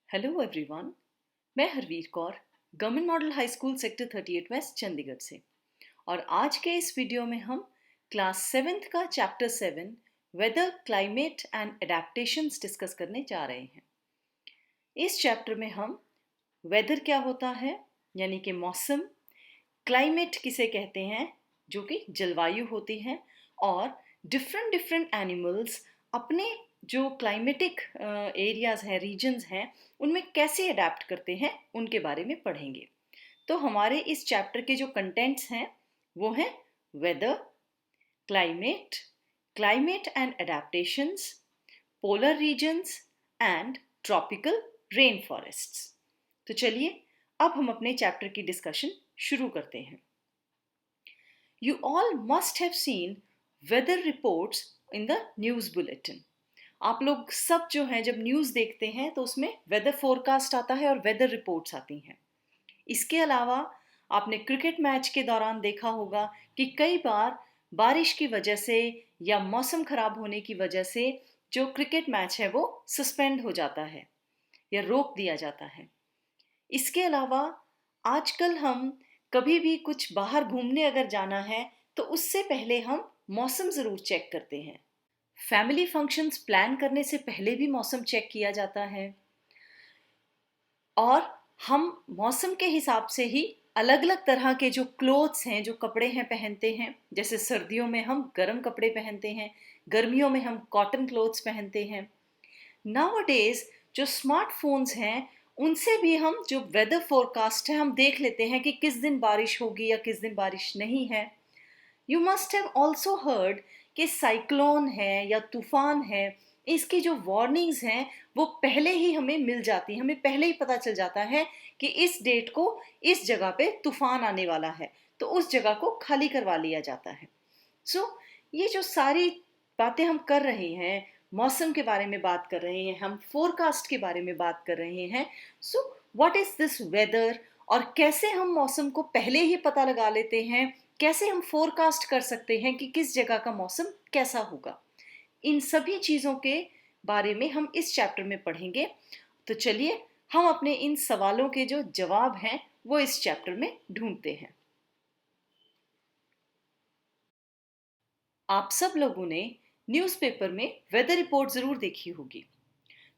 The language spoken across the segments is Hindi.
Hello everyone. मैं Harveer Kaur government model high school sector 38 west Chandigarh से। और आज के इस वीडियो में हम क्लास 7th का chapter 7 weather climate and adaptations discuss करने जा रहे हैं। इस चैप्टर में हम वेदर क्या होता है यानी कि मौसम, क्लाइमेट किसे कहते हैं जो कि जलवायु होती है, और डिफरेंट डिफरेंट एनिमल्स अपने जो क्लाइमेटिक एरियाज हैं, रीजन्स हैं, उनमें कैसे अडेप्ट करते हैं उनके बारे में पढ़ेंगे। तो हमारे इस चैप्टर के जो कंटेंट्स हैं वो हैं weather, climate, climate and adaptations, polar regions and tropical rain forests. तो चलिए अब हम अपने चैप्टर की डिस्कशन शुरू करते हैं। You all must have seen weather reports in the news bulletin. आप लोग सब जो हैं जब न्यूज़ देखते हैं तो उसमें वेदर फोरकास्ट आता है और वेदर रिपोर्ट्स आती हैं। इसके अलावा आपने क्रिकेट मैच के दौरान देखा होगा कि कई बार बारिश की वजह से या मौसम खराब होने की वजह से जो क्रिकेट मैच है वो सस्पेंड हो जाता है या रोक दिया जाता है। इसके अलावा आजकल हम कभी भी कुछ बाहर घूमने अगर जाना है तो उससे पहले हम मौसम ज़रूर चेक करते हैं। फैमिली फंक्शंस प्लान करने से पहले भी मौसम चेक किया जाता है, और हम मौसम के हिसाब से ही अलग अलग तरह के जो क्लोथ्स हैं, जो कपड़े हैं, पहनते हैं। जैसे सर्दियों में हम गर्म कपड़े पहनते हैं, गर्मियों में हम कॉटन क्लोथ्स पहनते हैं। नाउअडेज जो स्मार्टफोन्स हैं उनसे भी हम जो वेदर फोरकास्ट है हम देख लेते हैं कि किस दिन बारिश होगी या किस दिन बारिश नहीं है। You must have also heard कि साइक्लोन है या तूफान है, इसकी जो वार्निंग्स हैं वो पहले ही हमें मिल जाती हैं, हमें पहले ही पता चल जाता है कि इस डेट को इस जगह पे तूफान आने वाला है, तो उस जगह को खाली करवा लिया जाता है। ये जो सारी बातें हम कर रहे हैं, मौसम के बारे में बात कर रहे हैं, हम फोरकास्ट के बारे में बात कर रहे हैं। व्हाट इज दिस वेदर, और कैसे हम मौसम को पहले ही पता लगा लेते हैं, कैसे हम फोरकास्ट कर सकते हैं कि किस जगह का मौसम कैसा होगा। इन सभी चीज़ों के बारे में हम इस चैप्टर में पढ़ेंगे। तो चलिए हम अपने इन सवालों के जो जवाब हैं वो इस चैप्टर में ढूंढते हैं। आप सब लोगों ने न्यूज़पेपर में वेदर रिपोर्ट ज़रूर देखी होगी।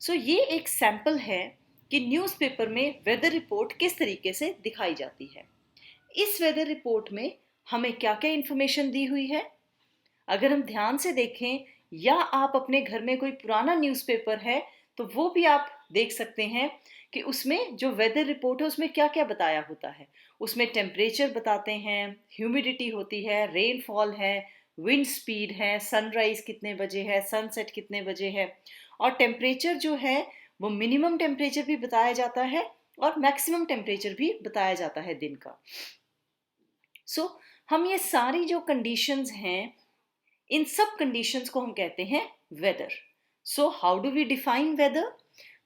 ये एक सैंपल है कि न्यूज़पेपर में वेदर रिपोर्ट किस तरीके से दिखाई जाती है। इस वेदर रिपोर्ट में हमें क्या क्या इन्फॉर्मेशन दी हुई है, अगर हम ध्यान से देखें, या आप अपने घर में कोई पुराना न्यूज़पेपर है तो वो भी आप देख सकते हैं कि उसमें जो वेदर रिपोर्ट है उसमें क्या क्या बताया होता है। उसमें टेम्परेचर बताते हैं, ह्यूमिडिटी होती है, रेनफॉल है, विंड स्पीड है, सनराइज कितने बजे है, सनसेट कितने बजे है, और टेम्परेचर जो है वो मिनिमम टेम्परेचर भी बताया जाता है और मैक्सिमम टेम्परेचर भी बताया जाता है दिन का। हम ये सारी जो कंडीशंस हैं, इन सब कंडीशंस को हम कहते हैं weather. How do we define weather?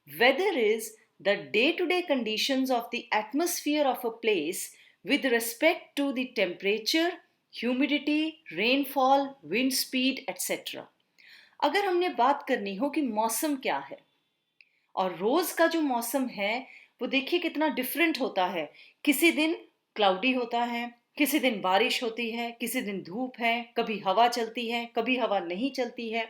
Weather is the day to day conditions of the atmosphere of a place with respect to the temperature, humidity, rainfall, wind speed, etc. अगर हमने बात करनी हो कि मौसम क्या है, और रोज का जो मौसम है वो देखिए कितना डिफरेंट होता है। किसी दिन क्लाउडी होता है, किसी दिन बारिश होती है, किसी दिन धूप है, कभी हवा चलती है, कभी हवा नहीं चलती है।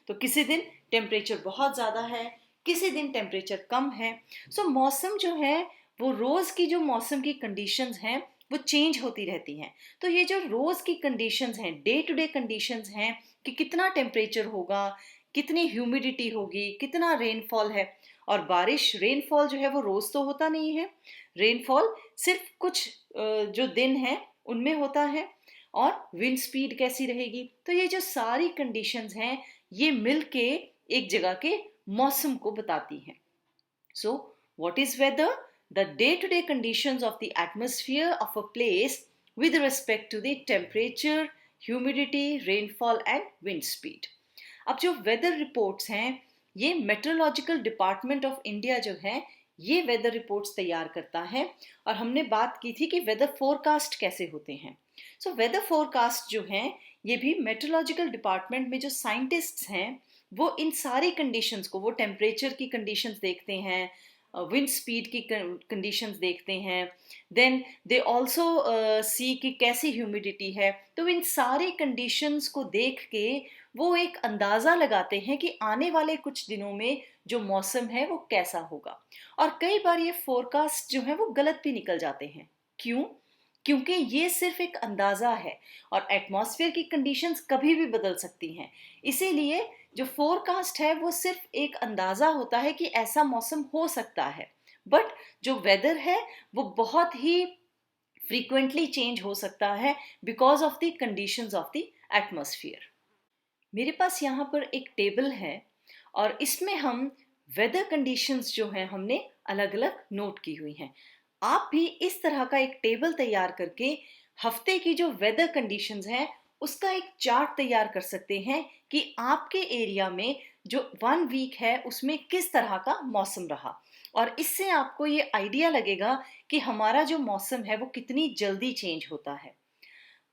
तो किसी दिन टेम्परेचर बहुत ज़्यादा है, किसी दिन टेम्परेचर कम है। मौसम जो है वो रोज़ की जो मौसम की कंडीशंस हैं वो चेंज होती रहती हैं। तो ये जो रोज़ की कंडीशंस हैं, डे टू डे कंडीशंस हैं कि कितना टेम्परेचर होगा, कितनी ह्यूमिडिटी होगी, कितना रेनफॉल है। और बारिश, रेनफॉल जो है वो रोज़ तो होता नहीं है, रेनफॉल सिर्फ कुछ जो दिन हैं उनमें होता है। और विंड स्पीड कैसी रहेगी, तो ये जो सारी कंडीशंस हैं ये मिलके एक जगह के मौसम को बताती हैं। What is weather? The day to day conditions of the atmosphere of a place with respect to the temperature, humidity, rainfall and wind speed. अब जो वेदर रिपोर्ट्स हैं ये मेट्रोलॉजिकल डिपार्टमेंट ऑफ इंडिया जो है ये वेदर रिपोर्ट्स तैयार करता है। और हमने बात की थी कि वेदर फोरकास्ट कैसे होते हैं। वेदर फोरकास्ट जो हैं ये भी मेट्रोलॉजिकल डिपार्टमेंट में जो साइंटिस्ट्स हैं वो इन सारी कंडीशंस को, वो टेम्परेचर की कंडीशंस देखते हैं, विंड स्पीड की कंडीशंस देखते हैं, देन दे ऑल्सो सी कि कैसी ह्यूमिडिटी है। तो इन सारी कंडीशंस को देख के वो एक अंदाज़ा लगाते हैं कि आने वाले कुछ दिनों में जो मौसम है वो कैसा होगा। और कई बार ये फोरकास्ट जो है वो गलत भी निकल जाते हैं। क्यों? क्योंकि ये सिर्फ एक अंदाज़ा है और एटमॉस्फेयर की कंडीशंस कभी भी बदल सकती हैं। इसीलिए जो फोरकास्ट है वो सिर्फ एक अंदाज़ा होता है कि ऐसा मौसम हो सकता है, बट जो वेदर है वो बहुत ही फ्रीक्वेंटली चेंज हो सकता है because of the conditions of the atmosphere. मेरे पास यहाँ पर एक टेबल है और इसमें हम वेदर कंडीशंस जो हैं हमने अलग अलग नोट की हुई हैं। आप भी इस तरह का एक टेबल तैयार करके हफ्ते की जो वेदर कंडीशंस हैं उसका एक चार्ट तैयार कर सकते हैं कि आपके एरिया में जो 1 वीक है उसमें किस तरह का मौसम रहा। और इससे आपको ये आइडिया लगेगा कि हमारा जो मौसम है वो कितनी जल्दी चेंज होता है।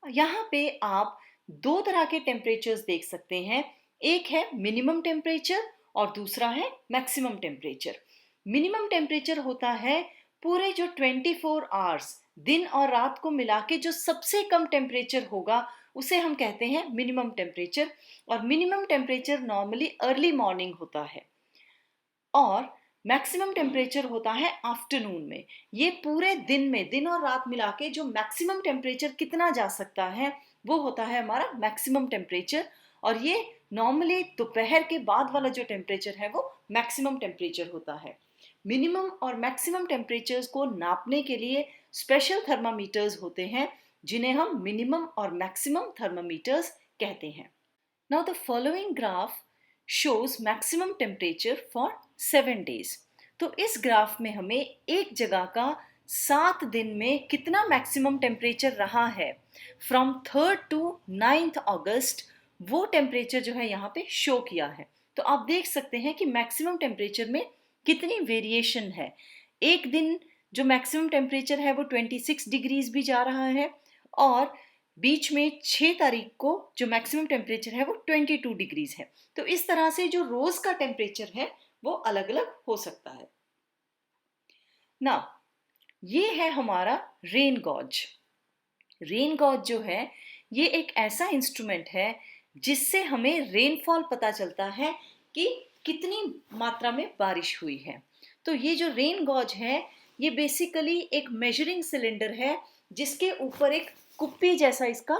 यहाँ पे आप दो तरह के टेम्परेचर्स देख सकते हैं। एक है मिनिमम टेम्परेचर और दूसरा है मैक्सिमम टेम्परेचर। मिनिमम टेम्परेचर होता है पूरे जो 24 आवर्स दिन और रात को मिला के जो सबसे कम टेम्परेचर होगा उसे हम कहते हैं मिनिमम टेम्परेचर। और minimum temperature normally early morning होता है और मैक्सिमम टेम्परेचर होता है आफ्टरनून में। ये पूरे दिन में दिन और रात मिला के जो मैक्सिमम टेम्परेचर कितना जा सकता है वो होता है हमारा मैक्सिमम टेम्परेचर। और ये नॉर्मली दोपहर के बाद वाला जो टेम्परेचर है वो मैक्सिमम टेम्परेचर होता है। मिनिमम और मैक्सिमम टेम्परेचर्स को नापने के लिए स्पेशल थर्मामीटर्स होते हैं जिन्हें हम मिनिमम और मैक्सिमम थर्मामीटर्स कहते हैं। Now the following graph shows maximum temperature for 7 days। तो इस ग्राफ में हमें एक जगह का 7 दिन में कितना मैक्सिमम टेम्परेचर रहा है फ्रॉम 3rd to 9th अगस्त, वो टेम्परेचर जो है यहाँ पे शो किया है। तो आप देख सकते हैं कि मैक्सिमम टेम्परेचर में कितनी वेरिएशन है। एक दिन जो मैक्सिमम टेम्परेचर है वो 26 डिग्रीज भी जा रहा है और बीच में 6 तारीख को जो मैक्सिमम टेम्परेचर है वो 22 डिग्रीज है। तो इस तरह से जो रोज का टेम्परेचर है वो अलग अलग हो सकता है ना। ये है हमारा रेन गॉज। रेन गॉज जो है ये एक ऐसा इंस्ट्रूमेंट है जिससे हमें रेनफॉल पता चलता है कि कितनी मात्रा में बारिश हुई है। तो ये जो रेन गॉज है ये बेसिकली एक मेजरिंग सिलेंडर है जिसके ऊपर एक कुप्पी जैसा इसका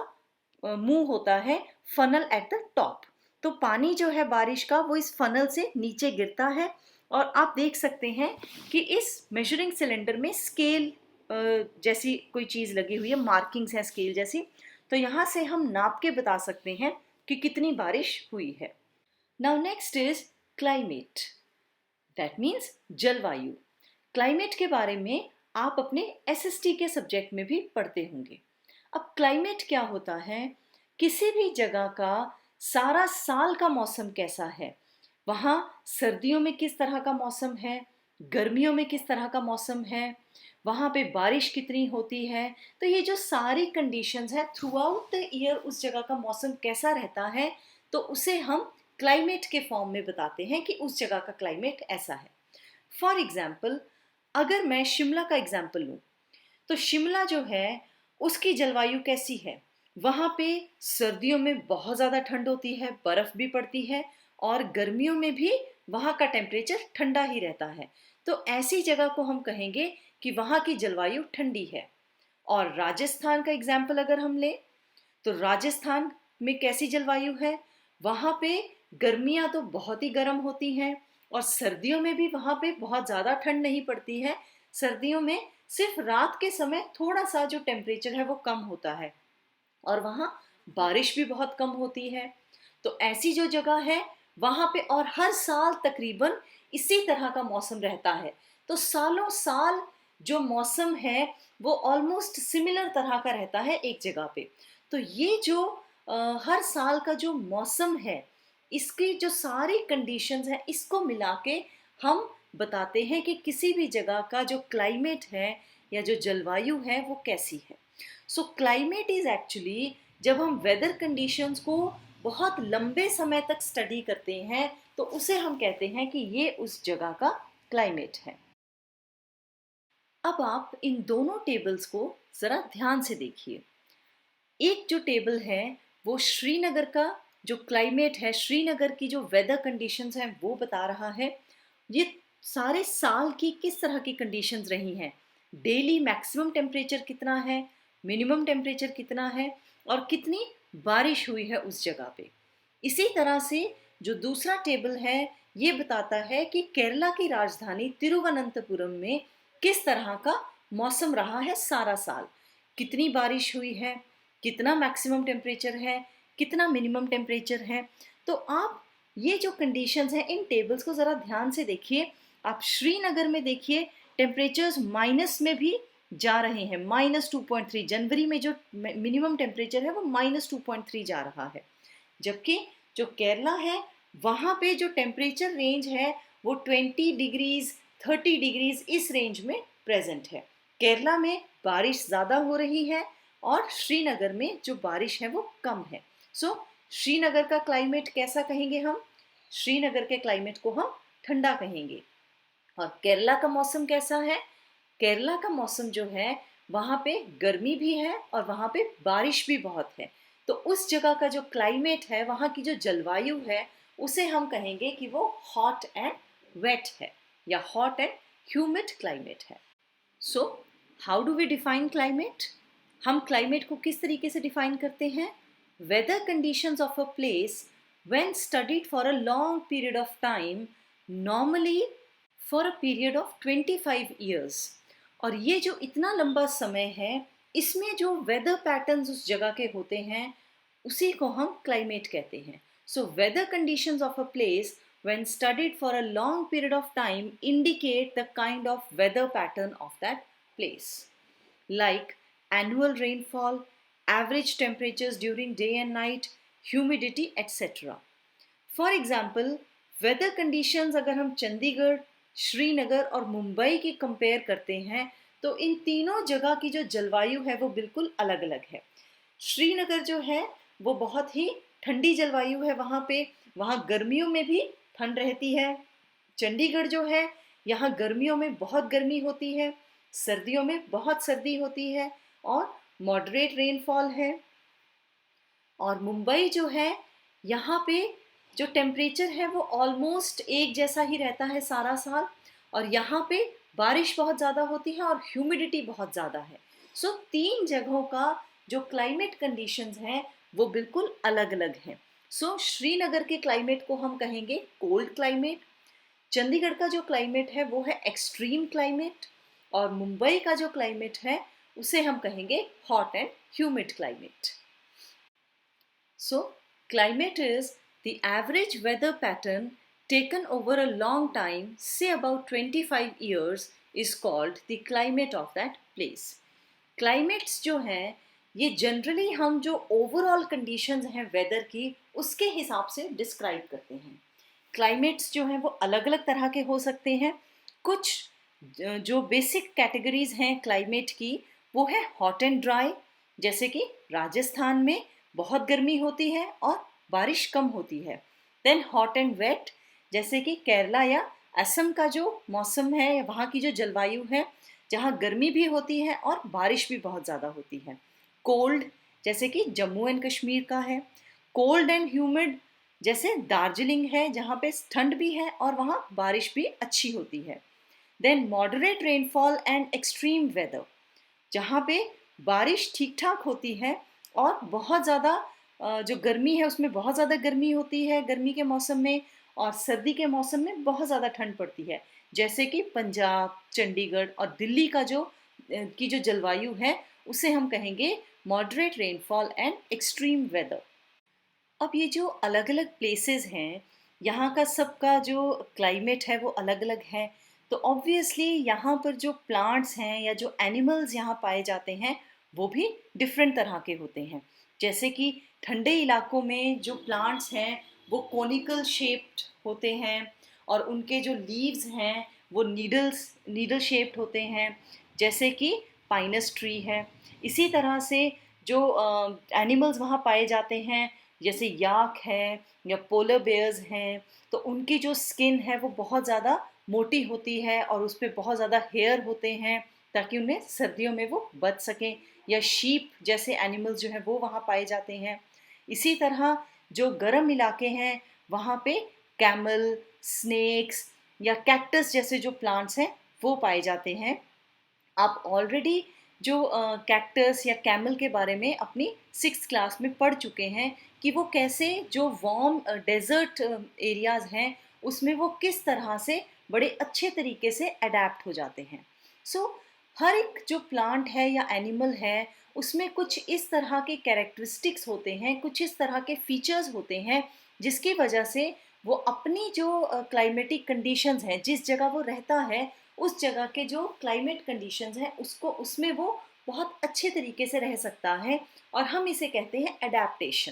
मुंह होता है, फनल एट द टॉप। तो पानी जो है बारिश का वो इस फनल से नीचे गिरता है और आप देख सकते हैं कि इस मेजरिंग सिलेंडर में स्केल जैसी कोई चीज़ लगी हुई है, मार्किंग्स है स्केल जैसी। तो यहाँ से हम नाप के बता सकते हैं कि कितनी बारिश हुई है। Now next is climate, that means जलवायु। क्लाइमेट के बारे में आप अपने एसएसटी के सब्जेक्ट में भी पढ़ते होंगे। अब क्लाइमेट क्या होता है? किसी भी जगह का सारा साल का मौसम कैसा है, वहाँ सर्दियों में किस तरह का मौसम है, गर्मियों में किस तरह का मौसम है, वहाँ पे बारिश कितनी होती है। तो ये जो सारी कंडीशंस है थ्रू आउट द ईयर उस जगह का मौसम कैसा रहता है, तो उसे हम क्लाइमेट के फॉर्म में बताते हैं कि उस जगह का क्लाइमेट ऐसा है। फॉर एग्जाम्पल अगर मैं शिमला का एग्जाम्पल लूँ तो शिमला जो है उसकी जलवायु कैसी है? वहाँ पे सर्दियों में बहुत ज़्यादा ठंड होती है, बर्फ़ भी पड़ती है और गर्मियों में भी वहाँ का टेम्परेचर ठंडा ही रहता है। तो ऐसी जगह को हम कहेंगे कि वहाँ की जलवायु ठंडी है। और राजस्थान का एग्जाम्पल अगर हम लें तो राजस्थान में कैसी जलवायु है? वहाँ पे गर्मियाँ तो बहुत ही गर्म होती हैं और सर्दियों में भी वहाँ पे बहुत ज़्यादा ठंड नहीं पड़ती है। सर्दियों में सिर्फ रात के समय थोड़ा सा जो टेम्परेचर है वो कम होता है और वहाँ बारिश भी बहुत कम होती है। तो ऐसी जो जगह है वहाँ पे और हर साल तकरीबन इसी तरह का मौसम रहता है। तो सालों साल जो मौसम है वो ऑलमोस्ट सिमिलर तरह का रहता है एक जगह पे। तो ये जो हर साल का जो मौसम है इसकी जो सारी कंडीशंस हैं इसको मिला के हम बताते हैं कि किसी भी जगह का जो क्लाइमेट है या जो जलवायु है वो कैसी है। सो क्लाइमेट इज एक्चुअली जब हम वेदर कंडीशंस को बहुत लंबे समय तक स्टडी करते हैं तो उसे हम कहते हैं कि ये उस जगह का क्लाइमेट है। अब आप इन दोनों टेबल्स को ज़रा ध्यान से देखिए। एक जो टेबल है वो श्रीनगर का जो क्लाइमेट है, श्रीनगर की जो वेदर कंडीशंस हैं वो बता रहा है। ये सारे साल की किस तरह की कंडीशंस रही हैं, डेली मैक्सिमम टेम्परेचर कितना है, मिनिमम टेम्परेचर कितना है और कितनी बारिश हुई है उस जगह पे। इसी तरह से जो दूसरा टेबल है ये बताता है कि केरला की राजधानी तिरुवनंतपुरम में किस तरह का मौसम रहा है सारा साल, कितनी बारिश हुई है, कितना मैक्सिमम टेम्परेचर है, कितना मिनिमम टेम्परेचर है। तो आप ये जो कंडीशंस हैं इन टेबल्स को ज़रा ध्यान से देखिए। आप श्रीनगर में देखिए टेम्परेचर्स माइनस में भी जा रहे हैं, -2.3। जनवरी में जो मिनिमम टेम्परेचर है वो -2.3 जा रहा है, जबकि जो केरला है वहाँ पे जो टेम्परेचर रेंज है वो 20 डिग्रीज 30 डिग्रीज इस रेंज में प्रेजेंट है। केरला में बारिश ज़्यादा हो रही है और श्रीनगर में जो बारिश है वो कम है। सो श्रीनगर का क्लाइमेट कैसा कहेंगे हम? श्रीनगर के क्लाइमेट को हम ठंडा कहेंगे। और केरला का मौसम कैसा है? केरला का मौसम जो है वहाँ पे गर्मी भी है और वहाँ पे बारिश भी बहुत है। तो उस जगह का जो क्लाइमेट है, वहाँ की जो जलवायु है, उसे हम कहेंगे कि वो हॉट एंड वेट है या हॉट एंड ह्यूमिड क्लाइमेट है। So how do we define climate? हम क्लाइमेट को किस तरीके से डिफाइन करते हैं? Weather conditions of a place when studied for a long period of time, normally for a period of 25 years. और ये जो इतना लंबा समय है, इसमें जो वेदर पैटर्न्स उस जगह के होते हैं उसी को हम क्लाइमेट कहते हैं। So whether conditions of a place when studied for a long period of time indicate the kind of weather pattern of that place, like annual rainfall, average temperatures during day and night, humidity, etc. For example weather conditions अगर हम चंडीगढ़, श्रीनगर और मुंबई की कंपेयर करते हैं तो इन तीनों जगह की जो जलवायु है वो बिल्कुल अलग अलग है। श्रीनगर जो है वो बहुत ही ठंडी जलवायु है, वहाँ पे वहाँ गर्मियों में भी ठंड रहती है। चंडीगढ़ जो है यहाँ गर्मियों में बहुत गर्मी होती है, सर्दियों में बहुत सर्दी होती है और मॉडरेट रेनफॉल है। और मुंबई जो है यहाँ पे जो टेम्परेचर है वो ऑलमोस्ट एक जैसा ही रहता है सारा साल, और यहाँ पे बारिश बहुत ज़्यादा होती है और ह्यूमिडिटी बहुत ज़्यादा है। सो तीन जगहों का जो क्लाइमेट कंडीशंस हैं वो बिल्कुल अलग अलग हैं। सो श्रीनगर के क्लाइमेट को हम कहेंगे कोल्ड क्लाइमेट, चंडीगढ़ का जो क्लाइमेट है वो है एक्सट्रीम क्लाइमेट, और मुंबई का जो क्लाइमेट है उसे हम कहेंगे hot and humid climate. So, climate is the average weather pattern taken over a long time, say about 25 years, is called the climate of that place. Climates जो हैं ये जनरली हम जो ओवरऑल कंडीशंस हैं वेदर की उसके हिसाब से डिस्क्राइब करते हैं। क्लाइमेट्स जो हैं वो अलग अलग तरह के हो सकते हैं। कुछ जो बेसिक कैटेगरीज हैं क्लाइमेट की वो है हॉट एंड ड्राई, जैसे कि राजस्थान में बहुत गर्मी होती है और बारिश कम होती है। देन हॉट एंड वेट, जैसे कि केरला या असम का जो मौसम है, वहाँ की जो जलवायु है, जहाँ गर्मी भी होती है और बारिश भी बहुत ज़्यादा होती है। कोल्ड, जैसे कि जम्मू एंड कश्मीर का है। कोल्ड एंड ह्यूमिड, जैसे दार्जिलिंग है जहाँ पे ठंड भी है और वहाँ बारिश भी अच्छी होती है। Then moderate rainfall and extreme weather, जहाँ पे बारिश ठीक ठाक होती है और बहुत ज़्यादा जो गर्मी है उसमें बहुत ज़्यादा गर्मी होती है गर्मी के मौसम में, और सर्दी के मौसम में बहुत ज़्यादा ठंड पड़ती है, जैसे कि पंजाब, चंडीगढ़ और दिल्ली का की जो जलवायु है उसे हम कहेंगे moderate rainfall and extreme weather. अब ये जो अलग अलग प्लेसेस हैं, यहाँ का सबका जो क्लाइमेट है वो अलग अलग है। तो ऑब्वियसली यहाँ पर जो प्लांट्स हैं या जो एनिमल्स यहाँ पाए जाते हैं वो भी डिफरेंट तरह के होते हैं। जैसे कि ठंडे इलाकों में जो प्लांट्स हैं वो कोनिकल शेप्ड होते हैं और उनके जो लीव्स हैं वो नीडल शेप्ड होते हैं, जैसे कि पाइनस ट्री है। इसी तरह से जो एनिमल्स वहाँ पाए जाते हैं जैसे याक है या पोलर बेयर्स हैं, तो उनकी जो स्किन है वो बहुत ज़्यादा मोटी होती है और उस पर बहुत ज़्यादा हेयर होते हैं, ताकि उन्हें सर्दियों में वो बच सकें, या शीप जैसे एनिमल्स जो हैं वो वहाँ पाए जाते हैं। इसी तरह जो गर्म इलाके हैं वहाँ पे कैमल, स्नेक्स या कैक्टस जैसे जो प्लांट्स हैं वो पाए जाते हैं। आप ऑलरेडी जो कैक्टस या कैमल के बारे में अपनी 6th क्लास में पढ़ चुके हैं कि वो कैसे जो वार्म डेजर्ट एरियाज हैं उसमें वो किस तरह से बड़े अच्छे तरीके से अडेप्ट हो जाते हैं। सो हर एक जो प्लांट है या एनिमल है उसमें कुछ इस तरह के कैरेक्टरिस्टिक्स होते हैं, कुछ इस तरह के फीचर्स होते हैं जिसकी वजह से वो अपनी जो क्लाइमेटिक कंडीशंस हैं, जिस जगह वो रहता है उस जगह के जो क्लाइमेट कंडीशंस हैं उसको उसमें वो बहुत अच्छे तरीके से रह सकता है, और हम इसे कहते हैं adaptation.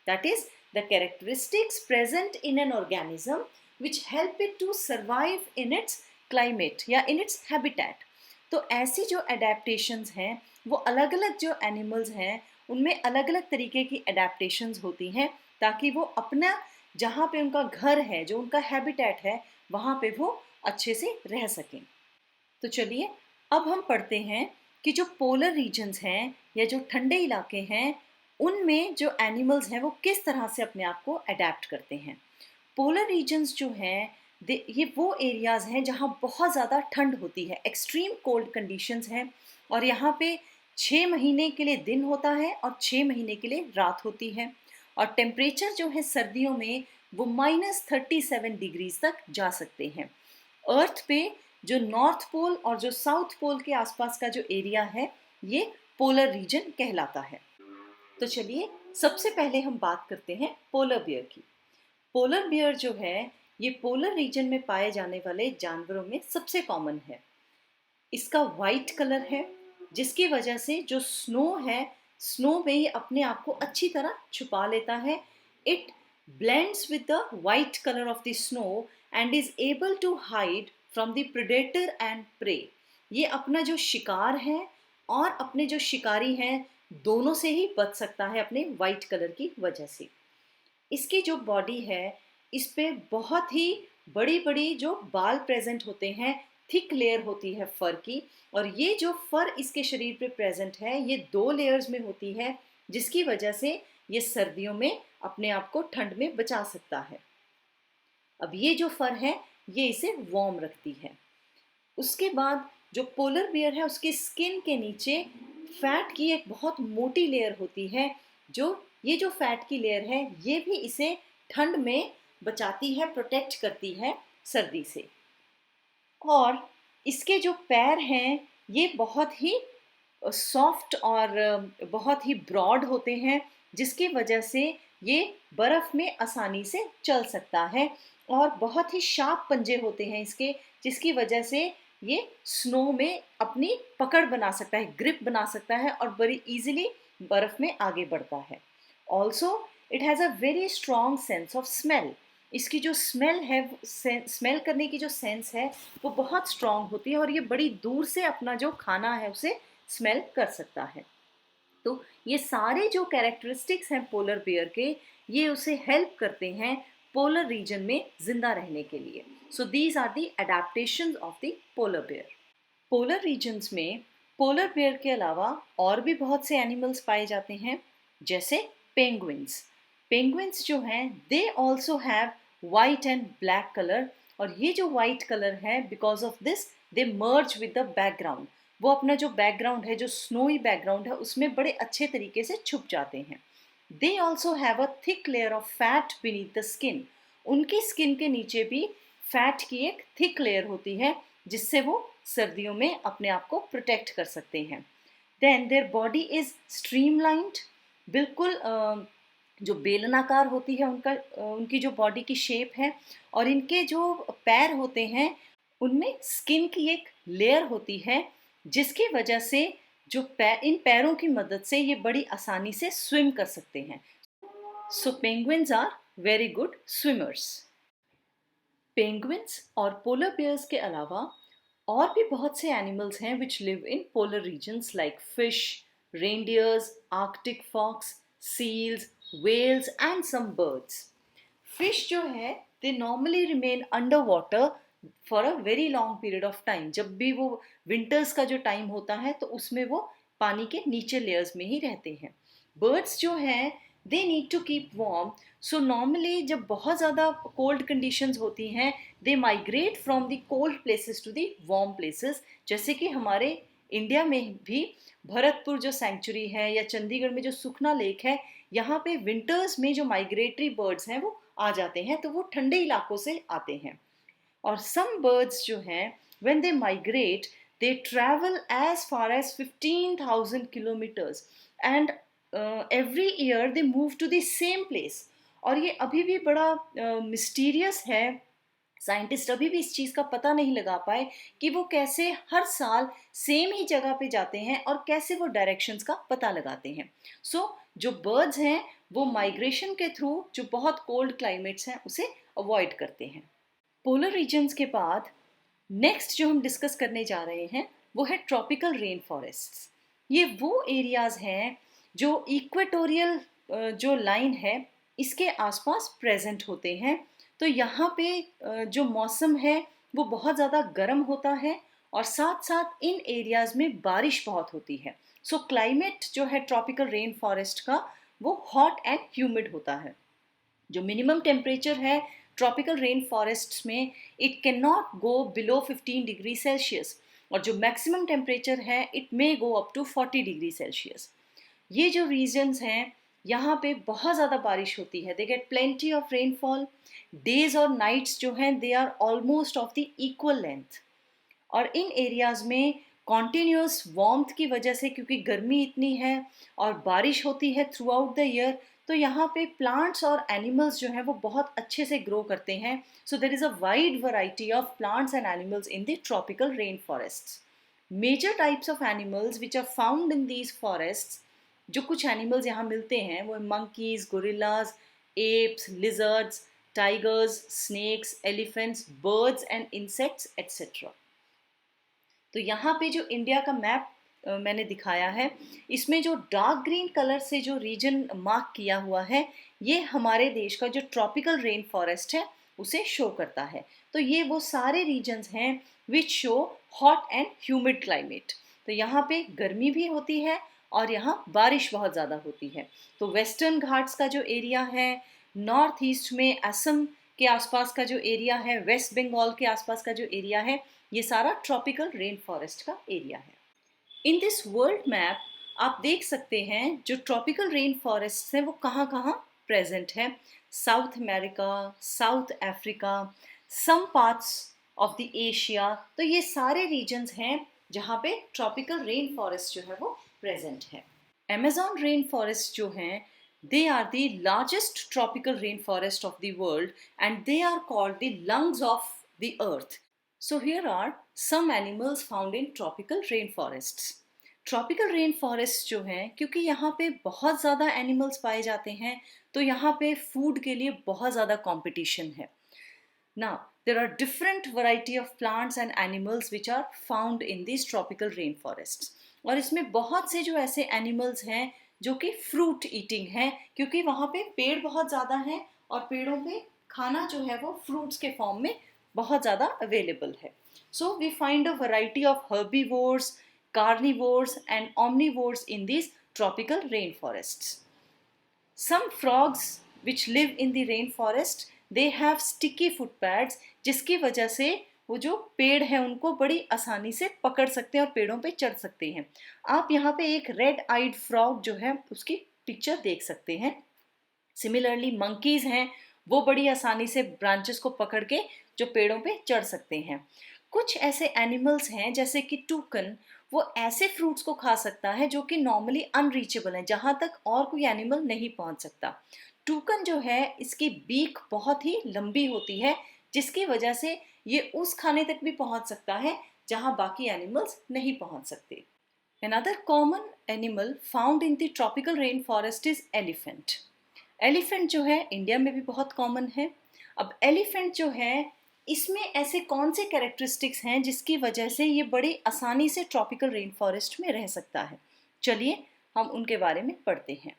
That is the characteristics present in an organism which help it to survive in its climate या इन इट्स हैबिटेट। तो ऐसी जो एडेप्टेशंस हैं वो अलग अलग जो एनिमल्स हैं उनमें अलग अलग तरीके की एडेप्टेशंस होती हैं, ताकि वो अपना जहाँ पे उनका घर है, जो उनका हैबिटेट है, वहाँ पे वो अच्छे से रह सकें। तो चलिए अब हम पढ़ते हैं कि जो पोलर रीजन्स हैं या जो ठंडे इलाके हैं उनमें जो एनिमल्स हैं वो किस तरह से अपने आप को अडेप्ट करते हैं। पोलर रीजन्स जो हैं ये वो एरियाज हैं जहाँ बहुत ज़्यादा ठंड होती है, एक्सट्रीम कोल्ड कंडीशंस हैं, और यहाँ पे 6 महीने के लिए दिन होता है और 6 महीने के लिए रात होती है, और टेम्परेचर जो है सर्दियों में वो -37 डिग्रीज तक जा सकते हैं। अर्थ पे जो नॉर्थ पोल और जो साउथ पोल के आसपास का जो एरिया है ये पोलर रीजन कहलाता है। तो चलिए सबसे पहले हम बात करते हैं पोलर बियर की। पोलर बियर जो है ये पोलर रीजन में पाए जाने वाले जानवरों में सबसे कॉमन है। इसका वाइट कलर है जिसकी वजह से जो स्नो है, स्नो में ये अपने आप को अच्छी तरह छुपा लेता है। It blends with the white colour of the snow and is able to hide from the predator and prey. ये अपना जो शिकार है और अपने जो शिकारी हैं दोनों से ही बच सकता है अपने वाइट कलर की वजह से। इसकी जो बॉडी है इस पे बहुत ही बड़ी बड़ी जो बाल प्रेजेंट होते हैं, थिक लेयर होती है फर की, और ये जो फर इसके शरीर पे प्रेजेंट है ये 2 लेयर्स में होती है जिसकी वजह से ये सर्दियों में अपने आप को ठंड में बचा सकता है। अब ये जो फर है ये इसे वार्म रखती है। उसके बाद जो पोलर बियर है उसकी स्किन के नीचे फैट की एक बहुत मोटी लेयर होती है, जो ये जो फैट की लेयर है ये भी इसे ठंड में बचाती है, प्रोटेक्ट करती है सर्दी से। और इसके जो पैर हैं ये बहुत ही सॉफ्ट और बहुत ही ब्रॉड होते हैं जिसकी वजह से ये बर्फ़ में आसानी से चल सकता है, और बहुत ही शार्प पंजे होते हैं इसके जिसकी वजह से ये स्नो में अपनी पकड़ बना सकता है, ग्रिप बना सकता है और बड़ी इजीली बर्फ़ में आगे बढ़ता है। Also it has a very strong sense of smell. इसकी जो स्मेल है, स्मेल करने की जो सेंस है वो बहुत स्ट्रॉन्ग होती है, और ये बड़ी दूर से अपना जो खाना है उसे स्मेल कर सकता है। तो ये सारे जो कैरेक्टरिस्टिक्स हैं पोलर बियर के ये उसे हेल्प करते हैं पोलर रीजन में जिंदा रहने के लिए। So these are the adaptations of the polar bear. Polar regions में पोलर बियर के अलावा और भी बहुत से एनिमल्स पाए जाते हैं, जैसे पेंगुइन्स। पेंगुइन्स जो हैं they also have white and black colour, और ये जो वाइट कलर है because of this they merge with the background. वो अपना जो बैकग्राउंड है, जो स्नोई बैकग्राउंड है, उसमें बड़े अच्छे तरीके से छुप जाते हैं। They also have a thick layer of fat beneath the skin. उनकी स्किन के नीचे भी फैट की एक थिक लेयर होती है जिससे वो सर्दियों में अपने आप को प्रोटेक्ट कर सकते हैं। Then their body is streamlined, बिल्कुल जो बेलनाकार होती है उनकी जो बॉडी की शेप है, और इनके जो पैर होते हैं उनमें स्किन की एक लेयर होती है जिसकी वजह से जो इन पैरों की मदद से ये बड़ी आसानी से स्विम कर सकते हैं। So penguins are very good swimmers. Penguins और पोलर बियर्स के अलावा और भी बहुत से एनिमल्स हैं which live in polar regions like fish, reindeers, Arctic fox, seals, whales and some birds. Fish जो है they normally remain underwater for a very long period of time. जब भी वो विंटर्स का जो टाइम होता है तो उसमें वो पानी के नीचे लेयर्स में ही रहते हैं। बर्ड्स जो हैं they need to keep warm, so normally जब बहुत ज़्यादा कोल्ड कंडीशंस होती हैं they migrate from the cold places to the warm places. जैसे कि हमारे इंडिया में भी भरतपुर जो सेंचुरी है या चंडीगढ़ में जो सुखना लेक है, यहाँ पे विंटर्स में जो माइग्रेटरी बर्ड्स हैं वो आ जाते हैं, तो वो ठंडे इलाकों से आते हैं। और सम बर्ड्स जो हैं when they migrate they travel as far as 15,000 kilometres and every year they move to the same place. और ये अभी भी बड़ा मिस्टीरियस है, साइंटिस्ट अभी भी इस चीज़ का पता नहीं लगा पाए कि वो कैसे हर साल सेम ही जगह पे जाते हैं और कैसे वो डायरेक्शंस का पता लगाते हैं। सो जो बर्ड्स हैं वो माइग्रेशन के थ्रू जो बहुत कोल्ड क्लाइमेट्स हैं उसे अवॉइड करते हैं। पोलर रीजन्स के बाद नेक्स्ट जो हम डिस्कस करने जा रहे हैं वो है ट्रॉपिकल रेन फॉरेस्ट्स। ये वो एरियाज हैं जो इक्वेटोरियल जो लाइन है इसके आसपास प्रेजेंट होते हैं। तो यहाँ पे जो मौसम है वो बहुत ज़्यादा गर्म होता है और साथ साथ इन एरियाज में बारिश बहुत होती है। सो क्लाइमेट जो है ट्रॉपिकल रेन फॉरेस्ट का वो हॉट एंड ह्यूमिड होता है। जो मिनिमम टेम्परेचर है ट्रॉपिकल रेन फॉरेस्ट में it can not go below 15 degree Celsius, और जो मैक्सिमम टेम्परेचर है it may go up to 40 degree Celsius. ये जो रीजन्स हैं यहाँ पे बहुत ज़्यादा बारिश होती है, they get plenty of rainfall. Days और नाइट्स जो हैं they are almost of the equal length. और इन एरियाज में कॉन्टिन्यूस वार्मथ की वजह से, क्योंकि गर्मी इतनी है और बारिश होती है थ्रू आउट द ईयर, तो यहाँ पे प्लांट्स और एनिमल्स जो हैं वो बहुत अच्छे से ग्रो करते हैं। So there is a wide variety of plants and animals in the tropical rain forests. Major types of animals which are found in these forests, जो कुछ एनिमल्स यहाँ मिलते हैं वो monkeys, gorillas, apes, lizards, tigers, snakes, elephants, birds and insects etcetera. तो यहाँ पे जो इंडिया का मैप मैंने दिखाया है, इसमें जो डार्क ग्रीन कलर से जो रीजन मार्क किया हुआ है ये हमारे देश का जो ट्रॉपिकल रेन फॉरेस्ट है उसे शो करता है। तो ये वो सारे रीजन्स हैं which show hot and humid climate. तो यहाँ पे गर्मी भी होती है और यहाँ बारिश बहुत ज़्यादा होती है। तो वेस्टर्न घाट्स का जो एरिया है, नॉर्थ ईस्ट में असम के आसपास का जो एरिया है, वेस्ट बंगाल के आसपास का जो एरिया है, ये सारा ट्रॉपिकल रेन फॉरेस्ट का एरिया है। इन दिस वर्ल्ड मैप आप देख सकते हैं जो ट्रॉपिकल रेन फॉरेस्ट हैं वो कहाँ कहाँ प्रेजेंट है। South America, South Africa, some parts of the Asia, तो ये सारे रीजन्स हैं जहाँ पे ट्रॉपिकल रेन फॉरेस्ट जो है वो प्रेजेंट है। अमेज़न रेन फॉरेस्ट जो हैं they are the largest tropical rainforest of the world and they are called the lungs of the earth. So here are some animals found in tropical rainforests. Tropical rain forest जो हैं क्योंकि यहाँ पे बहुत ज़्यादा एनिमल्स पाए जाते हैं तो यहाँ पे फूड के लिए बहुत ज़्यादा कंपटीशन है। Now, there are different variety of plants and animals which are found in these tropical rainforests. और इसमें बहुत से जो ऐसे एनिमल्स हैं जो कि फ्रूट ईटिंग है, क्योंकि वहाँ पे पेड़ बहुत ज़्यादा हैं और पेड़ों पे खाना जो है वो फ्रूट्स के फॉर्म में बहुत ज़्यादा अवेलेबल है। So we find a variety of herbivores, carnivores and omnivores in these tropical rainforests. Some frogs which live in the rainforest, they have sticky footpads, जिसकी वजह से वो जो पेड़ है उनको बड़ी आसानी से पकड़ सकते हैं और पेड़ों पे चढ़ सकते हैं। आप यहाँ पे एक रेड आइड फ्रॉग जो है उसकी पिक्चर देख सकते हैं। सिमिलरली मंकीज हैं, वो बड़ी आसानी से ब्रांचेस को पकड़ के जो पेड़ों पे चढ़ सकते हैं। कुछ ऐसे एनिमल्स हैं जैसे कि टूकन, वो ऐसे फ्रूट्स को खा सकता है जो कि नॉर्मली अनरीचेबल है, जहाँ तक और कोई एनिमल नहीं पहुँच सकता। टूकन जो है इसकी बीक बहुत ही लंबी होती है जिसकी वजह से ये उस खाने तक भी पहुँच सकता है जहाँ बाकी एनिमल्स नहीं पहुँच सकते। Another common animal found in the tropical rainforest is elephant. Elephant जो है इंडिया में भी बहुत कॉमन है। अब एलिफेंट जो है इसमें ऐसे कौन से कैरेक्टरिस्टिक्स हैं जिसकी वजह से ये बड़ी आसानी से ट्रॉपिकल रेन फॉरेस्ट में रह सकता है, चलिए हम उनके बारे में पढ़ते हैं।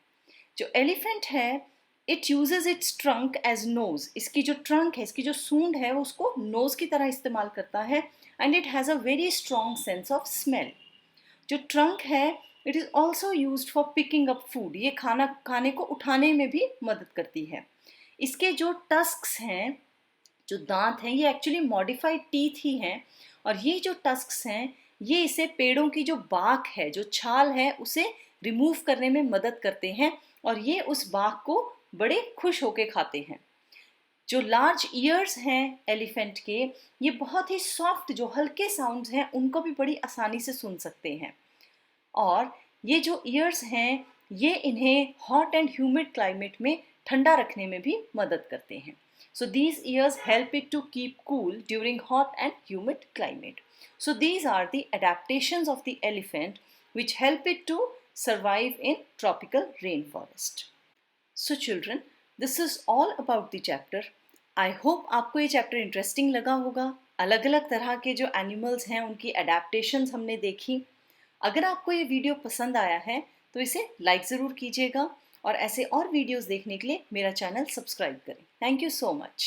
जो एलिफेंट है it uses its trunk as nose, इसकी जो ट्रंक है, इसकी जो सूंड है, वो उसको नोज की तरह इस्तेमाल करता है. And it has a very strong sense of smell. जो ट्रंक है, it is also use for picking up food, ये खाने को उठाने में भी मदद करती है. इसके जो टस्क्स हैं, जो दांत हैं, ये एक्चुअली मॉडिफाइड टीथ ही हैं. और ये जो टस्क्स हैं, ये इसे पेड़ों की जो बाक है, जो छाल है, उसे रिमूव करने में मदद करते हैं. और ये उस बाक को बड़े खुश होके खाते हैं. जो लार्ज ईयर्स हैं एलिफेंट के, ये बहुत ही सॉफ्ट, जो हल्के साउंड्स हैं, उनको भी बड़ी आसानी से सुन सकते हैं. और ये जो ईयर्स हैं, ये इन्हें हॉट एंड ह्यूमिड क्लाइमेट में ठंडा रखने में भी मदद करते हैं. So these ears help it to keep cool during hot and humid climate. So these are the adaptations of the elephant which help it to survive in tropical rainforest. So children, this is all about the chapter. I hope आपको ये चैप्टर इंटरेस्टिंग लगा होगा. अलग अलग तरह के जो एनिमल्स हैं, उनकी अडेप्टेशंस हमने देखी. अगर आपको ये वीडियो पसंद आया है तो इसे लाइक ज़रूर कीजिएगा और ऐसे और वीडियोस देखने के लिए मेरा चैनल सब्सक्राइब करें. Thank you so much.